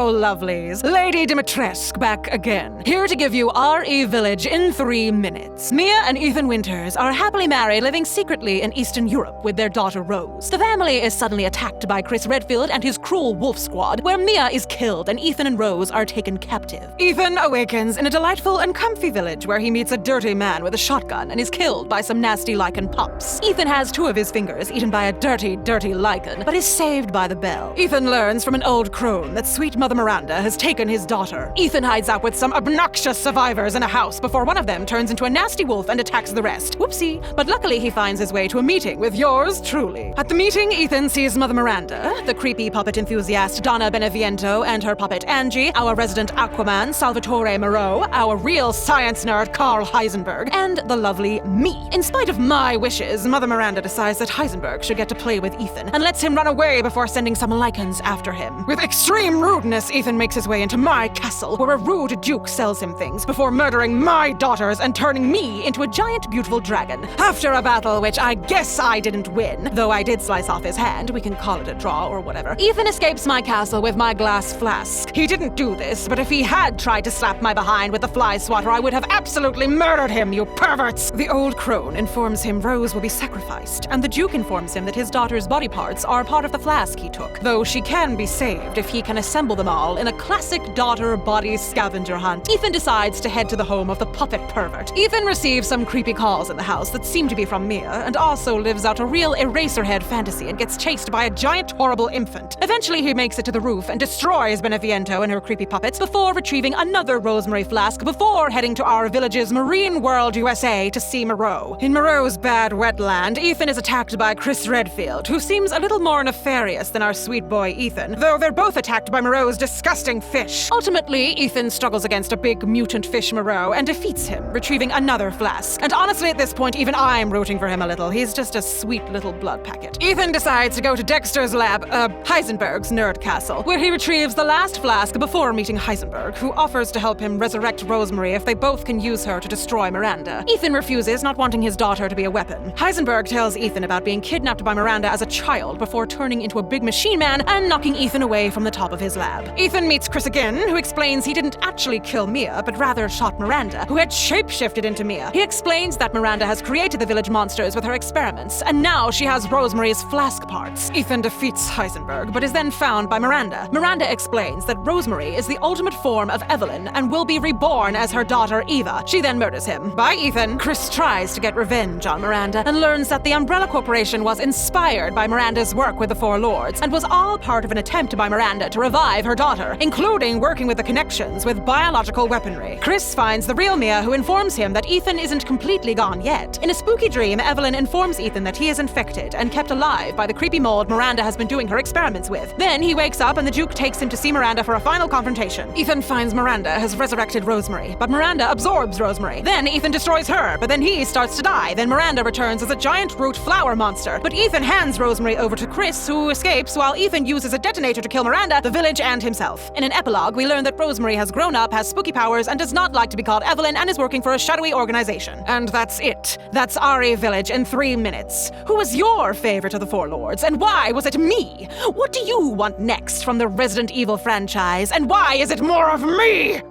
Hello, lovelies. Lady Dimitrescu back again, here to give you RE Village in 3 minutes. Mia and Ethan Winters are happily married, living secretly in Eastern Europe with their daughter Rose. The family is suddenly attacked by Chris Redfield and his cruel wolf squad, where Mia is killed and Ethan and Rose are taken captive. Ethan awakens in a delightful and comfy village where he meets a dirty man with a shotgun and is killed by some nasty lichen pups. Ethan has 2 of his fingers eaten by a dirty lichen, but is saved by the bell. Ethan learns from an old crone that sweet Mother Miranda has taken his daughter. Ethan hides out with some obnoxious survivors in a house before one of them turns into a nasty wolf and attacks the rest. Whoopsie. But luckily he finds his way to a meeting with yours truly. At the meeting, Ethan sees Mother Miranda, the creepy puppet enthusiast Donna Beneviento and her puppet Angie, our resident Aquaman Salvatore Moreau, our real science nerd Carl Heisenberg, and the lovely me. In spite of my wishes, Mother Miranda decides that Heisenberg should get to play with Ethan and lets him run away before sending some lichens after him. With extreme rudeness, Ethan makes his way into my castle, where a rude duke sells him things before murdering my daughters and turning me into a giant beautiful dragon. After a battle which I guess I didn't win, though I did slice off his hand, we can call it a draw or whatever, Ethan escapes my castle with my glass flask. He didn't do this, but if he had tried to slap my behind with the fly swatter, I would have absolutely murdered him, you perverts! The old crone informs him Rose will be sacrificed, and the duke informs him that his daughter's body parts are part of the flask he took, though she can be saved if he can assemble them all in a classic daughter body scavenger hunt. Ethan decides to head to the home of the puppet pervert. Ethan receives some creepy calls in the house that seem to be from Mia, and also lives out a real Eraserhead fantasy and gets chased by a giant horrible infant. Eventually he makes it to the roof and destroys Beneviento and her creepy puppets before retrieving another rosemary flask before heading to our village's Marine World USA to see Moreau. In Moreau's bad wetland, Ethan is attacked by Chris Redfield, who seems a little more nefarious than our sweet boy Ethan, though they're both attacked by Moreau's disgusting fish. Ultimately, Ethan struggles against a big mutant fish Moreau and defeats him, retrieving another flask. And honestly, at this point, even I'm rooting for him a little. He's just a sweet little blood packet. Ethan decides to go to Dexter's lab, Heisenberg's nerd castle, where he retrieves the last flask before meeting Heisenberg, who offers to help him resurrect Rosemary if they both can use her to destroy Miranda. Ethan refuses, not wanting his daughter to be a weapon. Heisenberg tells Ethan about being kidnapped by Miranda as a child before turning into a big machine man and knocking Ethan away from the top of his lab. Ethan meets Chris again, who explains he didn't actually kill Mia, but rather shot Miranda, who had shapeshifted into Mia. He explains that Miranda has created the village monsters with her experiments, and now she has Rosemary's flask parts. Ethan defeats Heisenberg, but is then found by Miranda. Miranda explains that Rosemary is the ultimate form of Evelyn and will be reborn as her daughter Eva. She then murders him. By Ethan, Chris tries to get revenge on Miranda and learns that the Umbrella Corporation was inspired by Miranda's work with the Four Lords and was all part of an attempt by Miranda to revive her daughter, including working with the connections with biological weaponry. Chris finds the real Mia, who informs him that Ethan isn't completely gone yet. In a spooky dream, Evelyn informs Ethan that he is infected and kept alive by the creepy mold Miranda has been doing her experiments with. Then he wakes up and the Duke takes him to see Miranda for a final confrontation. Ethan finds Miranda has resurrected Rosemary, but Miranda absorbs Rosemary. Then Ethan destroys her, but then he starts to die. Then Miranda returns as a giant root flower monster. But Ethan hands Rosemary over to Chris, who escapes while Ethan uses a detonator to kill Miranda, the village, and himself. In an epilogue, we learn that Rosemary has grown up, has spooky powers, and does not like to be called Evelyn, and is working for a shadowy organization. And that's it. That's RE Village in 3 minutes. Who was your favorite of the Four Lords, and why was it me? What do you want next from the Resident Evil franchise, and why is it more of me?